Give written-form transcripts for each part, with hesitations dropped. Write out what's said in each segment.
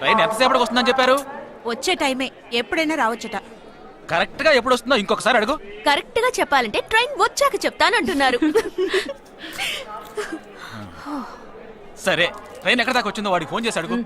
Train ఎంతసేపటికి వస్తుందని చెప్పారు? వచ్చే టైమే, ఎప్పుడైనా రావచ్చట. కరెక్ట్ గా ఎప్పుడు వస్తుందో ఇంకొకసారి అడుగు. కరెక్ట్ గా చెప్పాలంటే ట్రైన్ వచ్చాక చెప్తానంటున్నారు. సరే, ట్రైన్ ఎక్కడ దాకా వచ్చిందో వాడికి ఫోన్ చేసి అడుగు.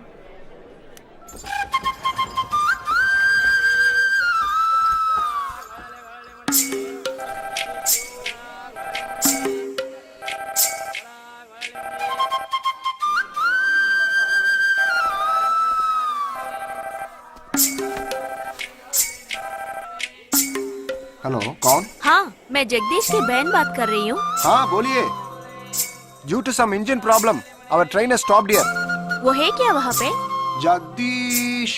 हेलो, कौन? हाँ, मैं जगदीश की बहन बात कर रही हूँ. हाँ बोलिए. Due to some engine problem, our train has stopped here. वो है क्या वहाँ पे? Jagdish.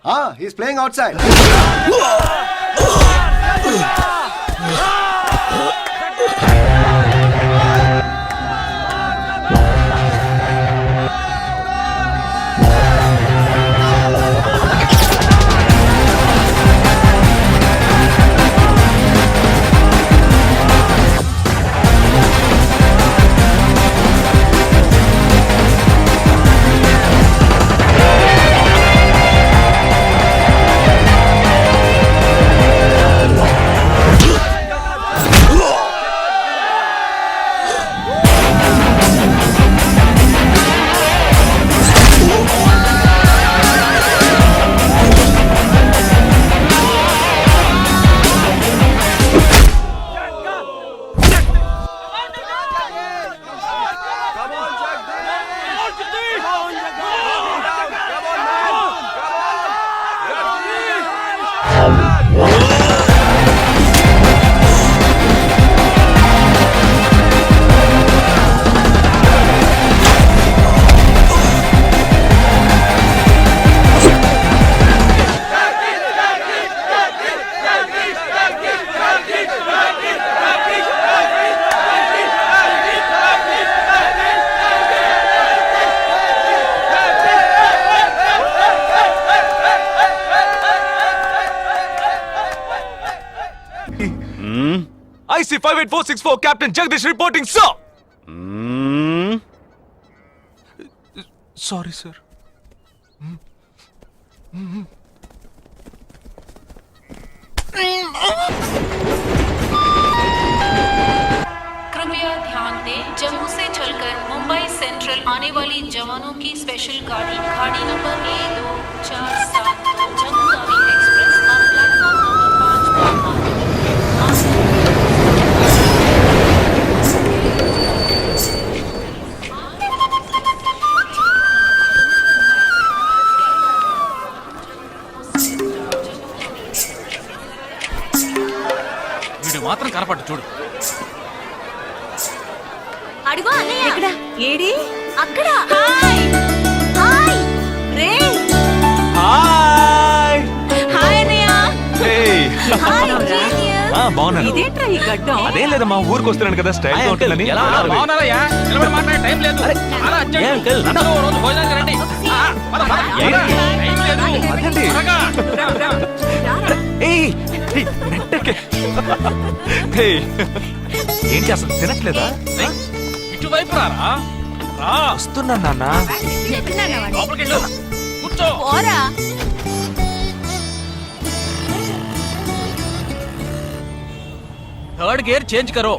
हाँ, he is playing outside. IC 58464 Captain Jagdish reporting, sir. Sorry, sir. कृपया ध्यान दें, जम्मू से चलकर मुंबई सेंट्रल आने वाली जवानों की स्पेशल गाड़ी नंबर 1247 जम्मू तावी एक्सप्रेस अब प्लेटफॉर्म नंबर 5 पर వీడు మాత్రం కనపడ్డు చూడు. అడుగు అన్నయ్య. ఎక్కడ? ఏడి? అక్కడ. హాయ్ హాయ్ రే. హాయ్ హాయ్ అన్నయ్య. Hey hi junior. బాగున్నాను. ఇదేంట్రా ఈ గడ్డం? అదేం లేదమ్మా, ఊరికి వస్తున్నాను కదా, స్టైల్ గా ఉంటుందని. బాగున్నారయ్యా? నిలబడి మాట్లాడే టైం లేదు. అలా అర్జెంట్. అందరూ ఓ రోజు భోజనానికి రండి. పద, పద. టైం లేదు. అదండి. త్వరగా. ఏయ్, నెట్టకే. ఏంటి అసలు తినట్లేదా? ఇటువైపు రారా. రా. వస్తున్నాను నాన్న. లోపలికి వెళ్ళు. కూర్చో. పోరా. థర్డ్ గేర్ చేంజ్ కరో.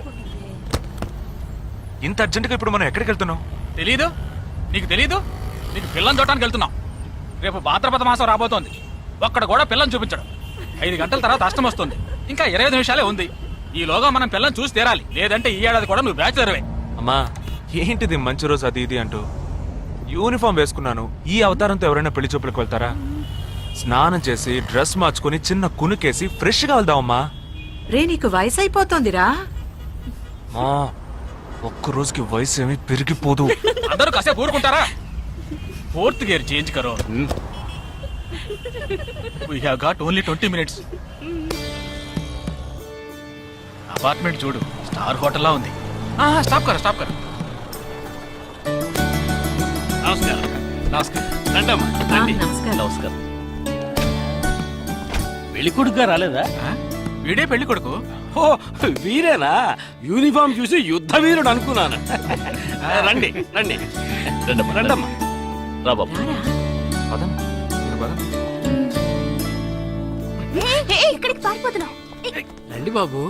ఇంత అర్జెంటుగా ఇప్పుడు మనం ఎక్కడికి వెళ్తున్నాం? తెలీదు? నీకు తెలీదు? నీకు పిల్లని చూడటానికి వెళ్తున్నాం. రేపు భాద్రపద మాసం రాబోతోంది. ఒక్కడ కూడా పిల్లని చూపించడం. 5 గంటల తర్వాత అష్టం వస్తుంది. ఇంకా 25 నిమిషాలే ఉంది. ఈలోగా మనం పిల్లని చూసి తీరాలి. లేదంటే ఈ ఏడాది కూడా నువ్వు బ్యాచులర్వే. అమ్మా, ఏంటిది మంచి రోజు అది ఇది అంటూ? యూనిఫామ్ వేసుకున్నాను. ఈ అవతారంతో ఎవరైనా పెళ్లి చూపులకు వెళ్తారా? స్నానం చేసి డ్రెస్ మార్చుకుని చిన్న కునుకేసి ఫ్రెష్ గా వెళ్దామమ్మా. రే, నీకు వయసు అయిపోతుందిరా. మా ఒక్క రోజుకి వయసు ఏమి పెరిగిపోదు. అందరూ కాసేపు ఊరుకుంటారా? ఫోర్త్ గేర్ చేంజ్ కరో. We have got only 20 minutes. Apartment చూడు, స్టార్ హోటల్ లా ఉంది. స్టాప్ కర, స్టాప్ కర. నమస్కారం. నమస్కారం. రండమ్మా, రండి. నమస్కారం. పెళ్లి కొడుకుగా రాలేదా? వీడే పెళ్లి కొడుకు. ఓ వీరేనా? యూనిఫామ్ చూసి యుద్ధ వీరుడు అనుకున్నాను. రండి రండి రండమ్మా రండమ్మా రా బాబు. పదండి మీరు పదండి. ఇక్కడికి పారిపోతున్నావు రండి బాబు.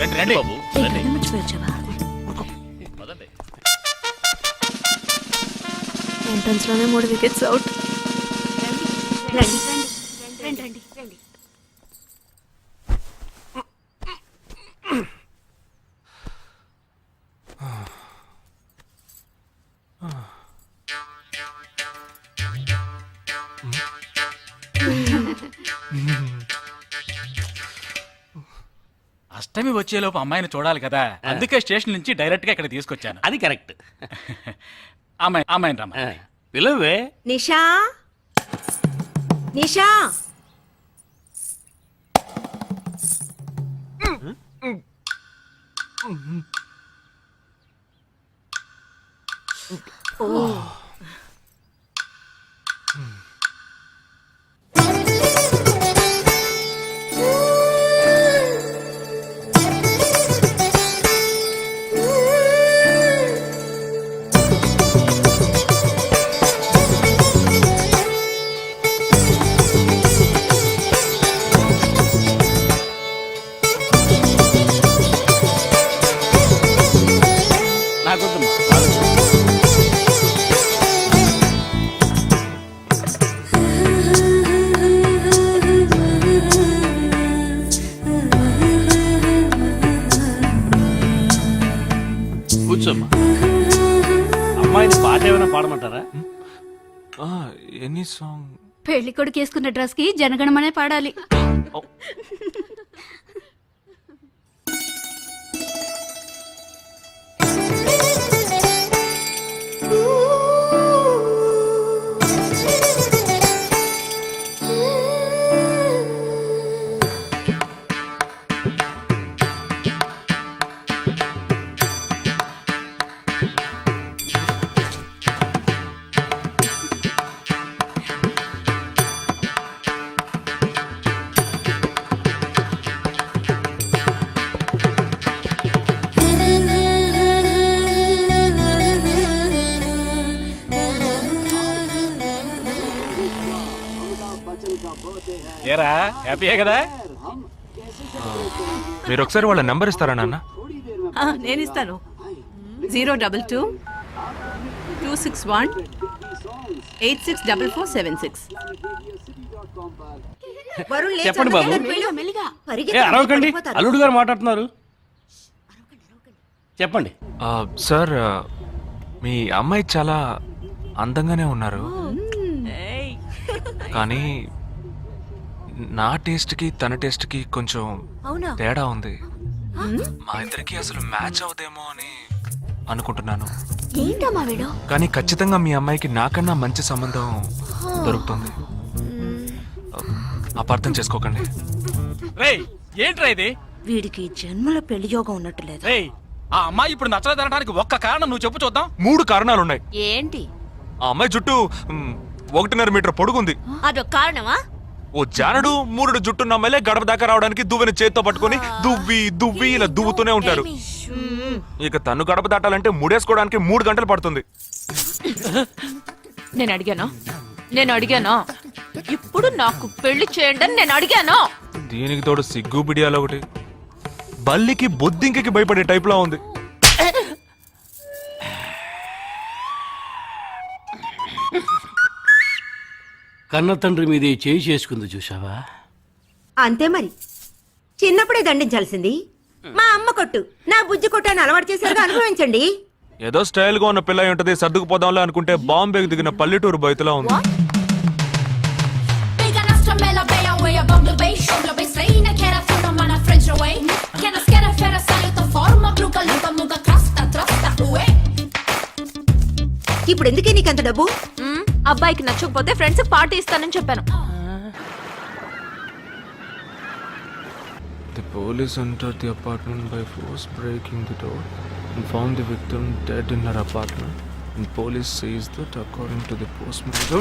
రండి రండి బాబు రండి. ఎంట్రన్స్ లోనే 3 వికెట్స్ అవుట్. రండి రండి రండి రండి. అష్టమి వచ్చేలోపు అమ్మాయిని చూడాలి కదా, అందుకే స్టేషన్ నుంచి డైరెక్ట్ గా ఇక్కడ తీసుకొచ్చాను. అది కరెక్ట్. అమ్మాయిని రమ్మ. పిలవే. నిషా నిషా నాకొద్దమ్మా. కూర్చోమ్మా. అమ్మాయిని పాట ఏమైనా పాడమంటారా? Any song. పెళ్లి కొడుకు వేసుకున్న డ్రెస్ కి జనగణమనే పాడాలి. ఏరా హ్యాపీయే కదా? మీరు ఒకసారి వాళ్ళ నెంబర్ ఇస్తారా నాన్న? నేను ఇస్తాను. 022 261 864476. చెప్పండి బాబు. ఏ అరవకండి, అల్లుడు గారు మాట్లాడుతున్నారు. చెప్పండి. సార్ మీ అమ్మాయి చాలా అందంగానే ఉన్నారు, కానీ నా టేస్ట్కి తన టేస్ట్కి కొంచెం తేడా ఉంది. మా ఇద్దరికి అసలు మ్యాచ్ అవుదేమో అని అనుకుంటున్నాను. ఏంటమ్మా వీడు? కానీ ఖచ్చితంగా మీ అమ్మాయికి నాకన్నా మంచి సంబంధం దొరుకుతుంది. అపార్థం చేసుకోకండి. రేయ్ ఏంట్రా ఇది? వీడికి జన్మలో పెళ్లి యోగం ఉన్నట్టు లేదు. రేయ్ ఆ అమ్మాయి ఇప్పుడు నచ్చలేదనడానికి ఒక్క కారణం నువ్వు చెప్పు చూద్దాం. 3 కారణాలున్నాయి. ఏంటి? ఆ అమ్మాయి జుట్టు 1.5 మీటర్ పొడుగుంది. అదొక కారణమా? ఓ జానడు 3 జుట్టున్న అమ్మాయిలే గడప దాకా రావడానికి దువ్వెని చేత్తో పట్టుకొని దువ్వి దువ్వి ఇలా దువ్వుతూనే ఉంటారు. ఇక తను గడప దాటాలంటే ముడేసుకోవడానికి 3 గంటలు పడుతుంది. నేను అడిగానా? ఇప్పుడు నాకు పెళ్లి చేయండి అని నేను అడిగాను. దీనికి తోడు సిగ్గు బిడియాలో ఒకటి. బల్లికి బొద్దింకకి భయపడే టైప్ లా ఉంది. కన్న తండ్రి మీదే చేయి చేసుకుంది చూసావా? అంతే మరి, చిన్నప్పుడే దండించాల్సింది. మా అమ్మ కొట్టు, నా బుజ్జి కొట్టు అని అలవాటు చేశారుగా, అనుభవించండి. ఏదో స్టైల్ గా ఉన్న పిల్ల ఉంటది, సర్దుకుపోదాంలే అనుకుంటే బాంబేకి దిగిన పల్లెటూరు బయటలా ఉంది. ఇప్పుడు ఎందుకే నీకంత డబ్బు? అబ్బాయికి నచ్చకపోతే ఫ్రెండ్స్ పార్టీ ఇస్తానని చెప్పాను. The police entered the apartment by force, breaking the door and found the victim dead in her apartment. And police says that according to the postmortem.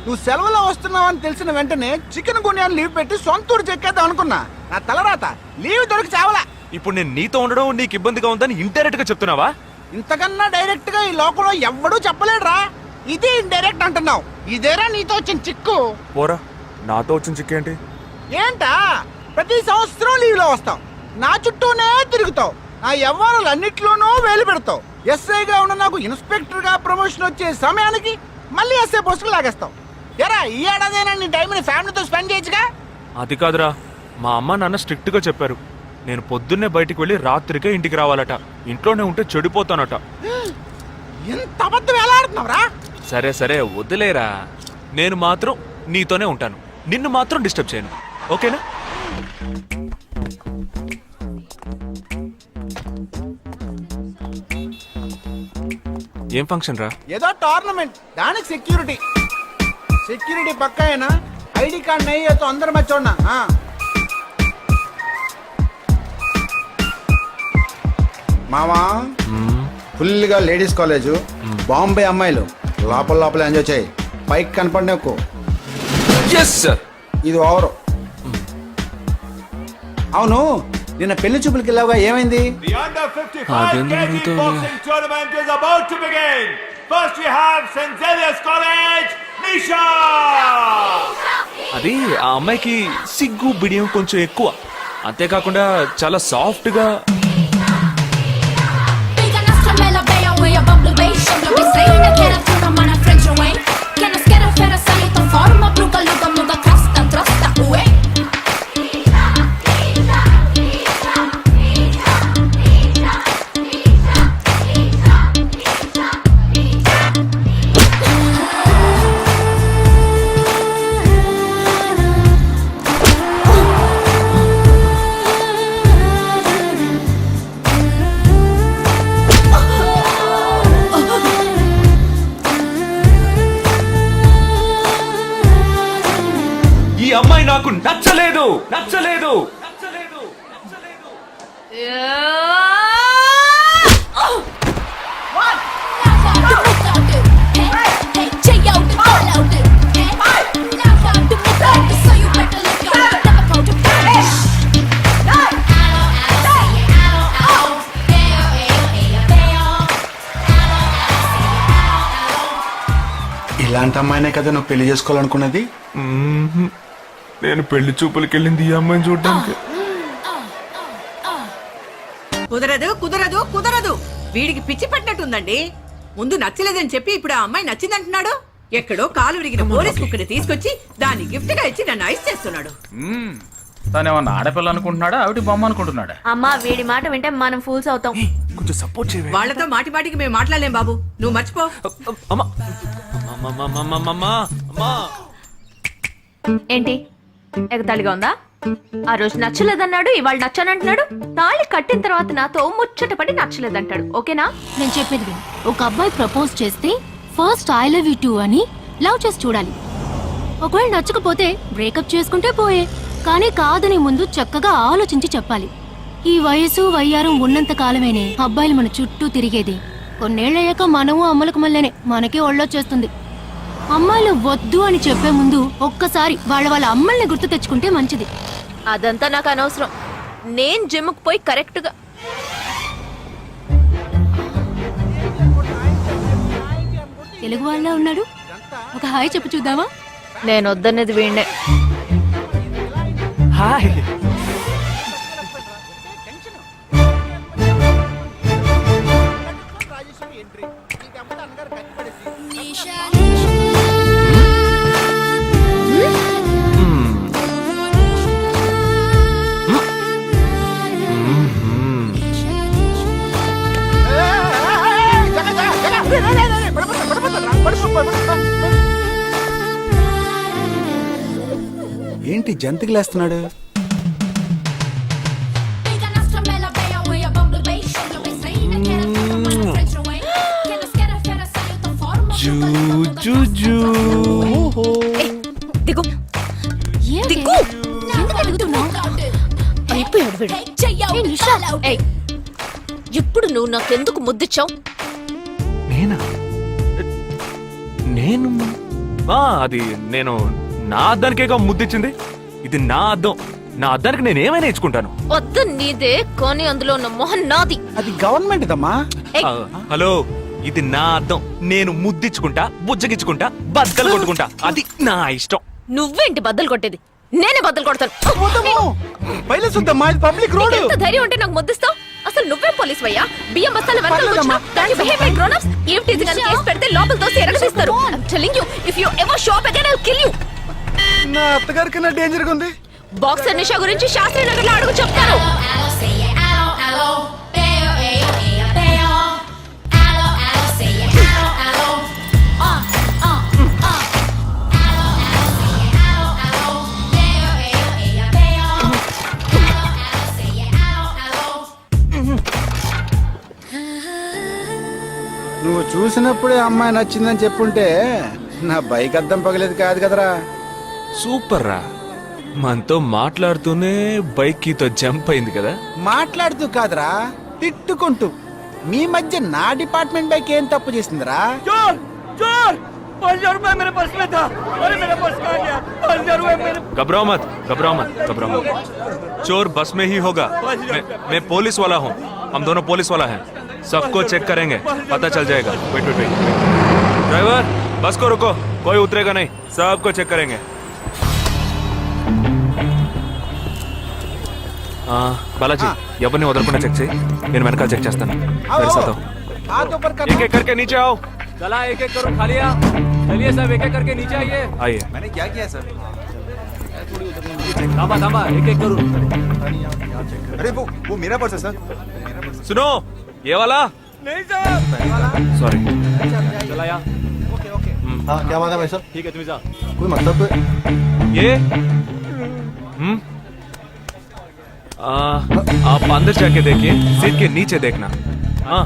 నువ్వు సెలవులో వస్తున్నావని తెలిసిన వెంటనే చికెన్ గున్యాన్ని లీవ్ పెట్టి సొంతూరు చెక్కేద్దాం అనుకున్నా. నా తలరాత లీవ్ దొరికి చావలా. ఇప్పుడు నేను నీతో ఉండడం నీకు ఇబ్బందిగా ఉందని ఇండైరెక్ట్ గా చెప్తున్నావా? ఇంతకన్నా డైరెక్ట్ గా ఈ లోకంలో ఎవ్వడూ చెప్పలేడురా. ఇది ఇండైరెక్ట్ అంటున్నావు. ఇదేరా నీతో వచ్చిన చిక్కు. పోరా, నాతో వచ్చిన చిక్కేంటి? ఏంటా ప్రతి సంవత్సరం లీవ్ లో వస్తావు, నా చుట్టూనే తిరుగుతావు, నా వ్యవహారాలన్నిట్లోనూ వేలు పెడతావు. ఎస్ఐగా ఉన్న నాకు ఇన్స్పెక్టర్ గా ప్రమోషన్ వచ్చే సమయానికి మళ్ళీ ఎస్ఐ పోస్టుకు లాగేస్తావు. ఎరా ఈ ఏడాదైనా నీ టైంని ఫ్యామిలీతో స్పెండ్ చేయొచ్చుగా. అది కాదురా, మా అమ్మ నాన్న స్ట్రిక్ట్ గా చెప్పారు. నేను పొద్దున్నే బయటికి వెళ్ళి రాత్రికే ఇంటికి రావాలట. ఇంట్లోనే ఉంటే చెడిపోతానట. ఎంత అబద్ధం ఎలా ఆడుతున్నావురా? సరే సరే వదిలేరా, నేను మాత్రం నీతోనే ఉంటాను, నిన్ను మాత్రం డిస్టర్బ్ చేయను, ఓకేనా? ఏం ఫంక్షన్ రా? ఏదో టోర్నమెంట్, దానికి సెక్యూరిటీ. సెక్యూరిటీ పక్కా అయినా ఐడి కార్డ్ నయ్యతో అందరు మర్చోన్నా. మామా ఫుల్ గా లేడీస్ కాలేజ్, బాంబే అమ్మాయిలు లోపల లోపల ఎంజాయ్ చేయి, పైకి కనపడినకు. ఇది ఓవర్. అవును, నిన్న పెళ్లి చూపులకి వెళ్ళావుగా, ఏమైంది? అది ఆ అమ్మాయికి సిగ్గు బిడియం కొంచెం ఎక్కువ, అంతేకాకుండా చాలా సాఫ్ట్ గా. ఈ అమ్మాయి నాకు నచ్చలేదు నచ్చలేదు నచ్చలేదు నచ్చలేదు. ఇలాంటి అమ్మాయినే కదా నువ్వు పెళ్లి చేసుకోవాలనుకున్నది? నేను పెళ్లి చూపులకి వెళ్ళింది ఈ అమ్మాయిని చూడడానికి. కుదరదు కుదరదు కుదరదు, వీడికి పిచ్చి పట్టినట్టుందండి. ముందు నచ్చలేదని చెప్పి ఇప్పుడు ఆ అమ్మాయి నచ్చిందంటున్నాడు. ఎక్కడో కాలు విరిగిన పోలీస్ కుక్కని తీసుకొచ్చి దాన్ని గిఫ్ట్ గా ఇచ్చి నన్ను ఐస్ చేస్తున్నాడు. తనేమన్నా ఆడపిల్ల అనుకుంటున్నాడా, ఆవిడ బొమ్మ అనుకుంటున్నాడా? అమ్మా వీడి మాట వింటే మనం ఫూల్స్ అవుతాం. కొంచెం సపోర్ట్ చేయండి. వాళ్ళతో మాటి మాటికి మేము మాట్లాడలేం బాబు, నువ్వు మర్చిపో. అమ్మా అమ్మా అమ్మా అమ్మా అమ్మా. ఏంటి ఎగతాళిగా ఉందా? ఆ రోజు నచ్చలేదన్నాడు, ఇవాళ నచ్చానంటున్నాడు. తాళి కట్టిన తర్వాత నాతో ముచ్చట పడి నచ్చలేదంటాడు. ఓకేనా? నేను చెప్పేది విను. ఒక అబ్బాయి ప్రపోజ్ చేస్తే first I love you two అని లవ్ చేసి చూడాలి. ఒకవేళ నచ్చకపోతే బ్రేకప్ చేసుకుంటే పోయే, కానీ కాదని ముందు చక్కగా ఆలోచించి చెప్పాలి. ఈ వయసు వయ్యారం ఉన్నంత కాలమేనే అబ్బాయిలు మన చుట్టూ తిరిగేది. కొన్నేళ్లయ్యాక మనము అమ్మలకు మళ్ళీనే మనకే ఒళ్ళొచ్చేస్తుంది. అమ్మాయిలు వద్దు అని చెప్పే ముందు ఒక్కసారి వాళ్ళ అమ్మల్ని గుర్తు తెచ్చుకుంటే మంచిది. అదంతా నాకు అనవసరం. నేను జిమ్కి పోయి కరెక్ట్ గా తెలుగు వాళ్ళ ఉన్నాడు, ఒక హాయ్ చెప్పు చూద్దామా? నేను వద్దనేది వీణ్ణే. హాయ్. ఏంటి జంతికి లేస్తున్నాడు? దిగు దిగు. ఎందుకు అడుగుతున్నావు? అయిపోయాడు వీడు. ఏయ్, ఇప్పుడు నువ్వు నాకెందుకు ముద్దిచ్చావు? నేనా? నేను అది నేను నా అద్దానికేగా ముద్దిచ్చింది. ఇది నా అద్దం, నా అద్దానికి నేను ఏమైనా ఇచ్చుకుంటాను. వద్దు నీదే, కానీ అందులో ఉన్న మొహం నాది. అది గవర్నమెంట్ దమ్మా. ఏయ్, హలో, ఇది నా అద్దం. నేను ముద్దిచ్చుకుంటా, బుజ్జగిచ్చుకుంటా, బద్దలు కొట్టుకుంటా. అది నా ఇష్టం. నువ్వేంటి బద్దలు కొట్టేది? నేనే బద్దలు కొడతాను. పైల సుద్దమ్మా, ఇది పబ్లిక్ రోడ్. ఎంత ధైర్యం ఉంటే నాకు ముద్దిస్తావు? అసలు నువ్వే పోలీస్ వయ్యా? బియ్యం బస్తాల వెనకాల పర్లేదమ్మా. కూర్చున్నావు. దానికి behave like grown-ups. ఏం టీజీ గాని కేసు పెడితే లోపల తోసి ఎరగదీస్తారు. I'm telling you, if you ever show up again, I'll kill you. నా అత్తగారి కన్నా డేంజర్ గా ఉంది. బాక్సర్ నిషా గురించి శాస్త్రి నగర్ లో అడుగు చెప్తాను. నువ్వు చూసినప్పుడే అమ్మాయి నచ్చిందని చెప్పుంటే నా బైక్ అద్దం పగలేదు కాదు కదరా. సూపర్ రా. మనతో మాట్లాడుతూనే బైక్ కీతో జంప్ అయింది కదా. మాట్లాడుతూ కాదురా, తిట్టుకుంటూ. మీ మధ్య నా డిపార్ట్మెంట్ బైక్ ఏం తప్పు చేసిందిరా? घबराओ मत, घबराओ मत, घबराओ मत. चोर बस में ही होगा. मैं पुलिस वाला हूँ. हम दोनों पुलिस वाला हैं. सबको चेक करेंगे, पता चल जाएगा. Wait wait wait. ड्राइवर, बस को रुको. कोई उतरेगा नहीं. सबको चेक करेंगे. बालाजी, ఎవరిని వదలకుండా చెక్ చేయి. నేను వెనకాల చెక్ చేస్తాను. हाथ ऊपर कर. एक एक करके नीचे आओ. चला एक एक करो, खा लिया. चलिए सब एक एक करके नीचे आइए. आइए. मैंने क्या किया सर? थामा थामा, एक एक करो. अरे वो मेरा पर्स है सर. सुनो, ये वाला नहीं सर. सॉरी. चला यार. हाँ क्या बात है भाई साहब? ठीक है तुम जा. कोई मतलब तो ये आप अंदर जाके देखिए. सीट के नीचे देखना. हाँ,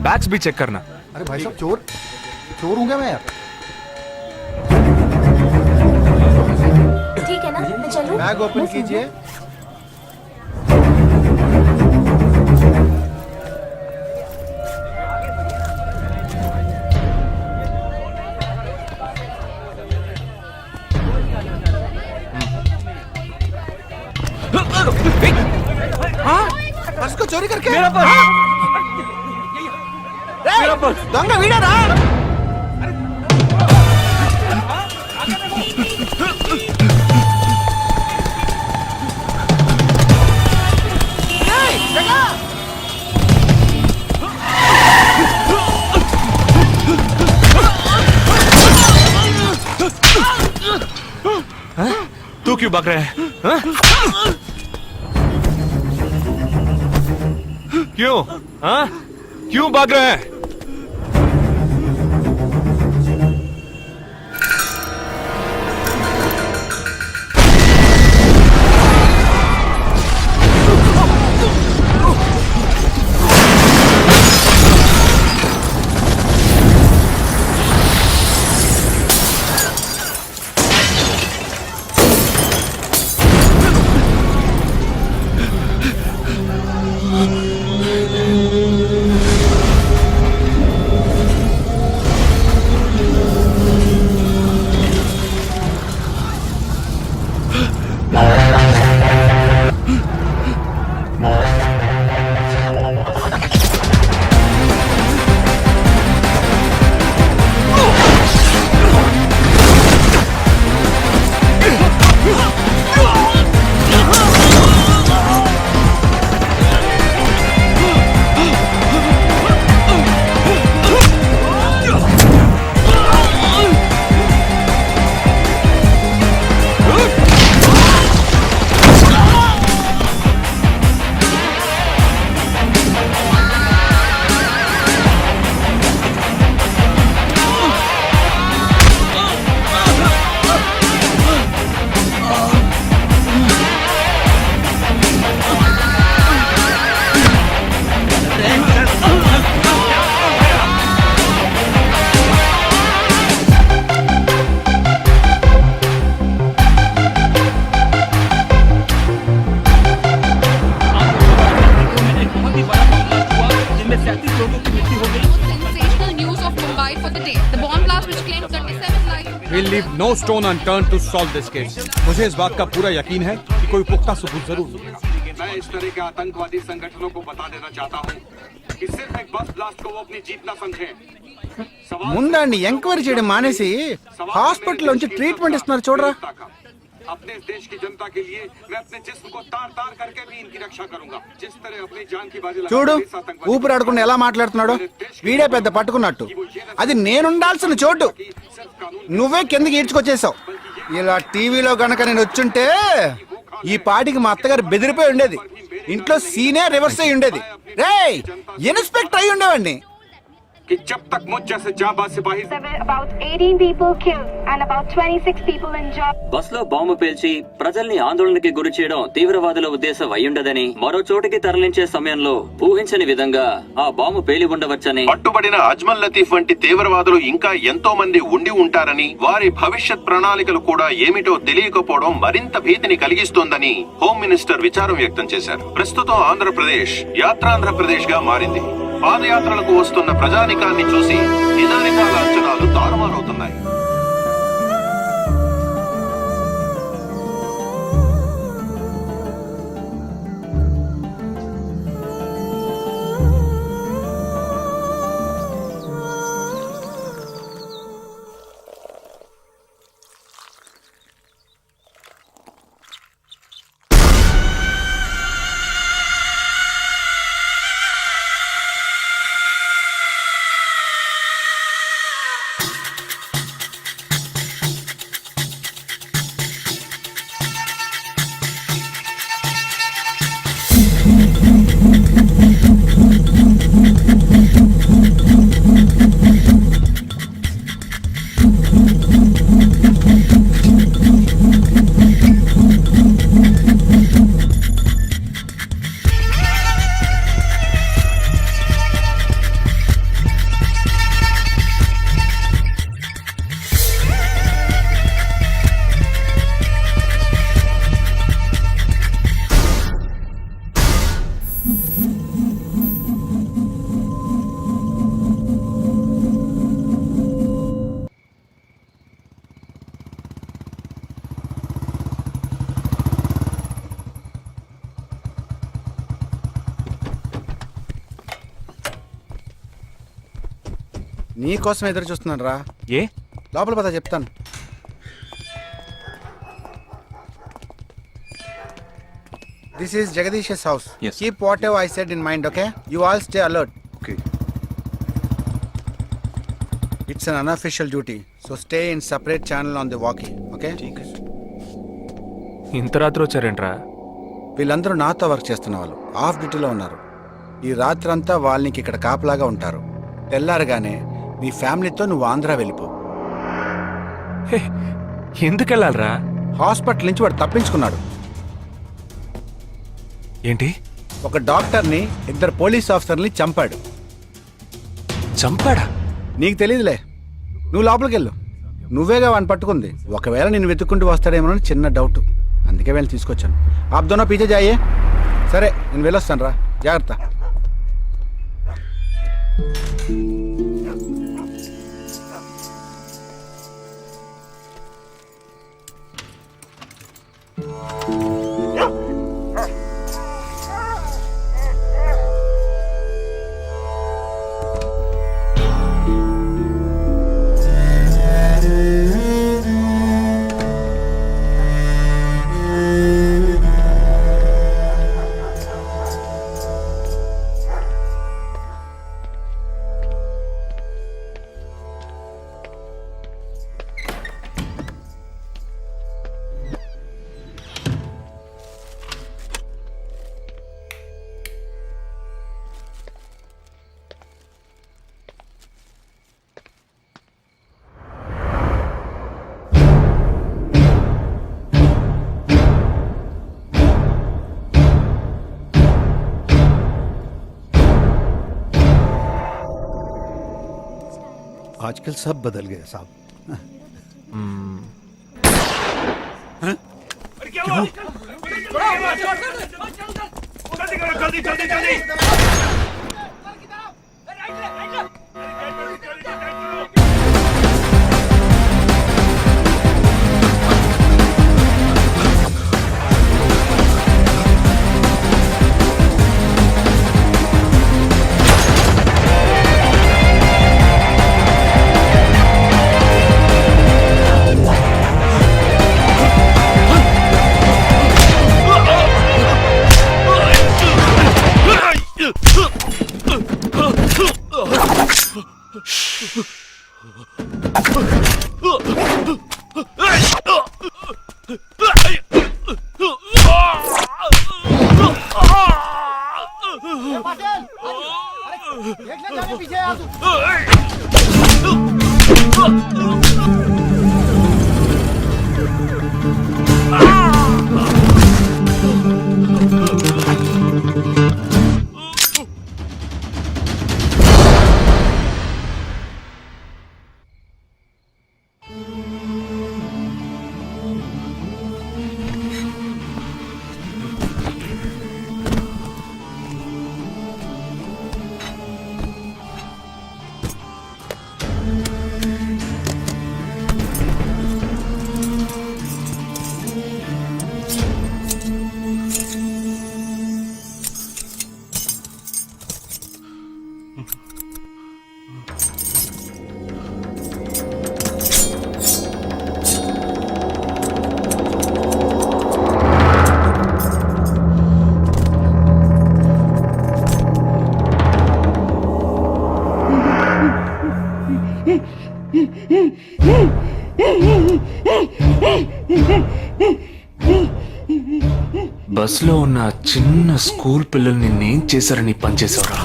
बैग्स भी चेक करना. अरे भाई साहब चोर हूँ क्या मैं यार? ठीक है ना, मैं चलूं? बैग ओपन कीजिए. पर्स को चोरी करके मेरा पर्स. దొంగ వీడరా? तू क्यों भाग रहा है? हाँ? क्यों? हाँ? क्यों भाग रहा है? We'll leave no stone unturned to solve this case. मुझे इस बात का पूरा यकीन है कि कोई पुख्ता सबूत जरूर। मैं इस तरह के आतंकवादी संगठनों को बता देना चाहता हूँ कि सिर्फ एक बस ब्लास्ट को वो अपनी जीत ना समझें। ముందండి ఎంక్వైరీ చేయడం మానేసి హాస్పిటల్ నుంచి ట్రీట్మెంట్ ఇస్తున్నారు చూడరా. अपने इस देश की जनता के लिए मैं अपने जिस्म को तार तार करके भी इनकी रक्षा करूंगा। जिस तरह अपनी जान की बाजी చూడు ఊపిరాడకుండా ఎలా మాట్లాడుతున్నాడు. వీడే పెద్ద పట్టుకున్నట్టు. అది నేనుండాల్సిన చోటు నువ్వే కిందకి ఈడ్చుకొచ్చేసావు. ఇలా టీవీలో గనక నేను వచ్చుంటే ఈ పాటికి మా అత్తగారు బెదిరిపోయి ఉండేది. ఇంట్లో సీనే రివర్స్ అయి ఉండేది. రేయ్ ఇన్స్పెక్టర్ అయి ఉండేవాడిని. कि जब तक मुझ जैसे जाबाज सिपाही about 18 people killed and about 26 people injured. Bus లో బాంబు పేల్చి ప్రజల్ని ఆందోళనకి గురి చేయడం తీవ్రవాదుల ఉద్దేశం అయ్యుండదని, మరో చోటికి తరలించే సమయంలో ఊహించని విధంగా ఆ బాంబు పేలి ఉండవచ్చని, పట్టుబడిన అజ్మల్ లతీఫ్ వంటి తీవ్రవాదులు ఇంకా ఎంతో మంది ఉండి ఉంటారని, వారి భవిష్యత్ ప్రణాళికలు కూడా ఏమిటో తెలియకపోవడం మరింత భీతిని కలిగిస్తోందని హోమ్ మినిస్టర్ విచారం వ్యక్తం చేశారు. ప్రస్తుతం ఆంధ్రప్రదేశ్ యాత్రాంధ్రప్రదేశ్ గా మారింది. పాదయాత్రలకు వస్తున్న ప్రజానికాన్ని చూసి నిజానిజాల అంచనాలు తారుమారవుతున్నాయి. నీ కోసం ఎదురు చూస్తున్నాను రా. ఏ లోపల పద చెప్తాను. This is Jagadish house. Keep what ever I said in mind. Okay, you all stay alert. Okay. It's an unofficial duty, so stay in separate channel on the walkie. Okay? ఇంత రాత్రి వచ్చారేంట్రా? వీళ్ళందరూ నాతో వర్క్ చేస్తున్న వాళ్ళు ఆఫ్ డ్యూటీలో ఉన్నారు. ఈ రాత్రంతా వాళ్ళకి ఇక్కడ కాపలాగా ఉంటారు. తెల్లారగానే నీ ఫ్యామిలీతో నువ్వు ఆంధ్ర వెళ్ళిపో. ఎందుకు వెళ్ళాలరా? హాస్పిటల్ నుంచి వాడు తప్పించుకున్నాడు. ఏంటి? ఒక డాక్టర్ని, 2 పోలీస్ ఆఫీసర్ని చంపాడు. చంపాడా? నీకు తెలియదులే, నువ్వు లోపలికి వెళ్ళు. నువ్వేగా వాడిని పట్టుకుంది. ఒకవేళ నేను వెతుక్కుంటూ వస్తాడేమోనని చిన్న డౌట్, అందుకే వెళ్ళి తీసుకొచ్చాను. ఆప్ దోనో పీछे जाइए. సరే నేను వెళ్ళొస్తాను రా, జాగ్రత్త. आजकल सब बदल गए साहब। బస్లో ఉన్న చిన్న స్కూల్ పిల్లల్ని నేను చేశారని పనిచేశారా?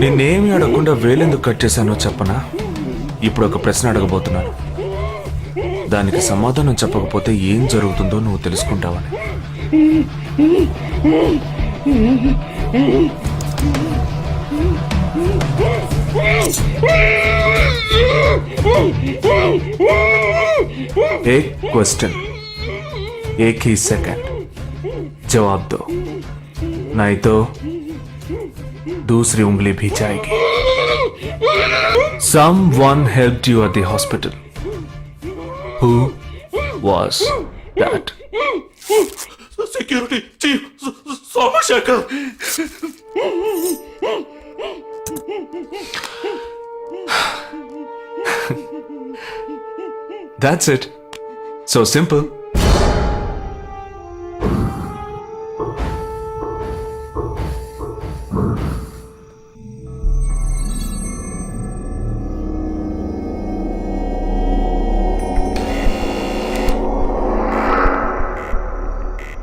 నిన్నేమి అడగకుండా వేలెందుకు కట్ చేశానో చెప్పనా? ఇప్పుడు ఒక ప్రశ్న అడగబోతున్నాను. దానికి సమాధానం చెప్పకపోతే ఏం జరుగుతుందో నువ్వు తెలుసుకుంటావని. एक क्वेश्चन, एक ही सेकंड, जवाब दो, नहीं तो दूसरी उंगली भी जाएगी. Someone helped you at the hospital. Who was that? Security chief Somashekar. That's it. So simple.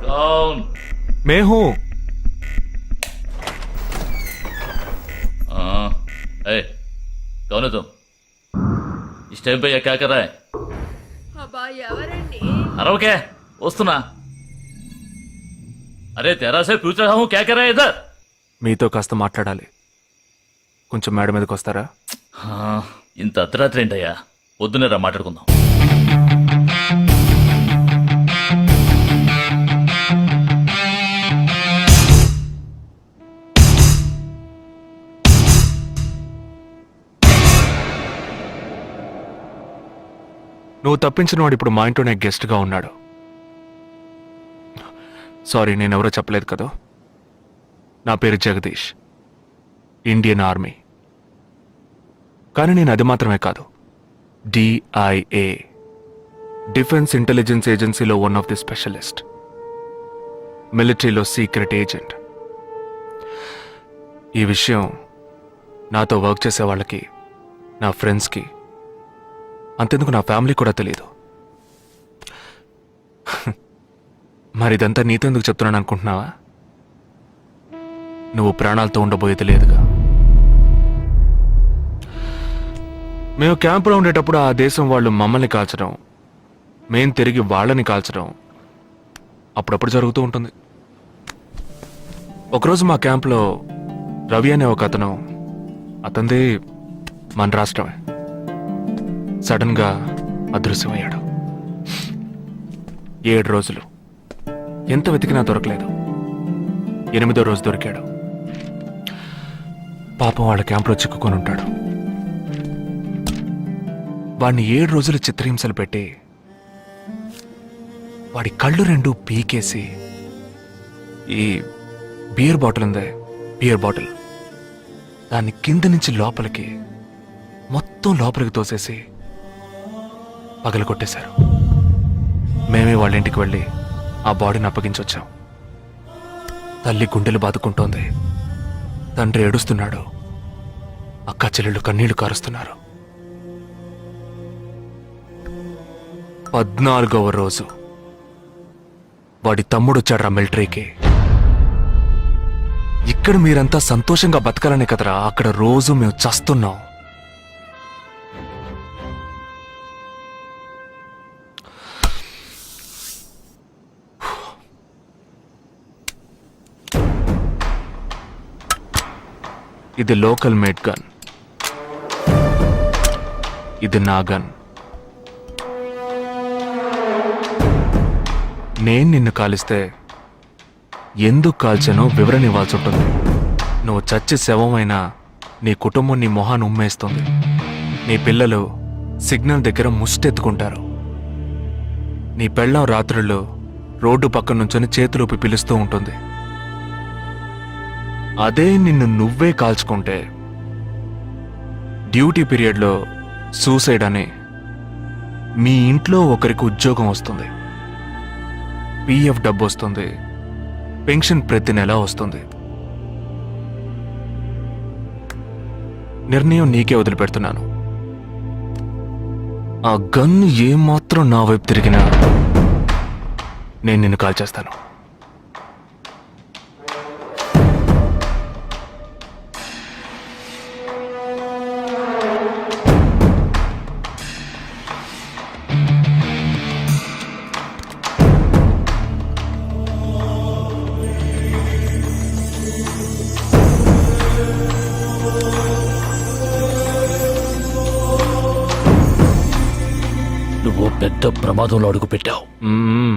कौन? मैं हूं. कौन है तुम? इस टाइम पे ये क्या कर रहा है? अरे क्या वस्तुना? अरे तेरा से पूछ रहा हूँ क्या कर रहा है इधर? మీతో కాస్త మాట్లాడాలి. కొంచెం మేడ మీదకి వస్తారా? ఇంత అర్ధరాత్రి ఏంటయ్యా? పొద్దునే రా మాట్లాడుకుందాం. నువ్వు తప్పించిన వాడు ఇప్పుడు మా ఇంట్లోనే గెస్ట్గా ఉన్నాడు. సారీ, నేనెవరో చెప్పలేదు కదా. నా పేరు జగదీష్, ఇండియన్ ఆర్మీ. కానీ నేను అది మాత్రమే కాదు, DIA, డిఫెన్స్ ఇంటెలిజెన్స్ ఏజెన్సీలో వన్ ఆఫ్ ది స్పెషలిస్ట్, మిలిటరీలో సీక్రెట్ ఏజెంట్. ఈ విషయం నాతో వర్క్ చేసే వాళ్ళకి, నా ఫ్రెండ్స్కి, అంతెందుకు నా ఫ్యామిలీ కూడా తెలియదు. మరి ఇదంతా నీతో ఎందుకు చెప్తున్నాను అనుకుంటున్నావా? నువ్వు ప్రాణాలతో ఉండబోయేది లేదుగా. మేము క్యాంపులో ఉండేటప్పుడు ఆ దేశం వాళ్ళు మమ్మల్ని కాల్చడం, మేం తిరిగి వాళ్ళని కాల్చడం అప్పుడప్పుడు జరుగుతూ ఉంటుంది. ఒకరోజు మా క్యాంప్లో రవి అనే ఒక అతను, అతనిది మన రాష్ట్రమే, సడన్గా అదృశ్యమయ్యాడు. 7 రోజులు ఎంత వెతికినా దొరకలేదు. 8వ రోజు దొరికాడు. పాపం వాళ్ళ క్యాంప్లో చిక్కుకొని ఉంటాడు. వాడిని 7 రోజులు చిత్రహింసలు పెట్టి వాడి కళ్ళు 2 పీకేసి ఈ బియర్ బాటిల్ ఉందే, బియర్ బాటిల్, దాన్ని కింద నుంచి లోపలికి, మొత్తం లోపలికి తోసేసి పగలు కొట్టేశారు. మేమే వాళ్ళ ఇంటికి వెళ్ళి ఆ బాడీని అప్పగించొచ్చాం. తల్లి గుండెలు బాదుకుంటోంది, తండ్రి ఏడుస్తున్నాడు, అక్క చెల్లెళ్ళు కన్నీళ్లు కారుస్తున్నారు. 14వ రోజు వాడి తమ్ముడొచ్చాడు రా మిలిటరీకి. ఇక్కడ మీరంతా సంతోషంగా బతకాలనే కదరా అక్కడ రోజు మేము చస్తున్నాం. ఇది లోకల్ మేడ్ గన్, ఇది నా గన్. నేను నిన్ను కాలిస్తే ఎందుకు కాల్చానో వివరణ ఇవ్వాల్సి ఉంటుంది. నువ్వు చచ్చి శవమైనా నీ కుటుంబం నీ మొహాన్ని ఉమ్మేస్తుంది. నీ పిల్లలు సిగ్నల్ దగ్గర ముష్టెత్తుకుంటారు. నీ పెళ్ళం రాత్రుళ్ళు రోడ్డు పక్కన నుంచొని చేతులూపి పిలుస్తూ ఉంటుంది. అదే నిన్ను నువ్వే కాల్చుకుంటే డ్యూటీ పీరియడ్లో సూసైడ్ అని మీ ఇంట్లో ఒకరికి ఉద్యోగం వస్తుంది, పిఎఫ్ డబ్బు వస్తుంది, పెన్షన్ ప్రతి నెలా వస్తుంది. నిర్ణయం నీకే వదిలిపెడుతున్నాను. ఆ గన్ ఏమాత్రం నా వైపు తిరిగినా నేను నిన్ను కాల్చేస్తాను. నువ్వు పెద్ద ప్రమాదంలో అడుగు పెట్టావు. మ్మ్.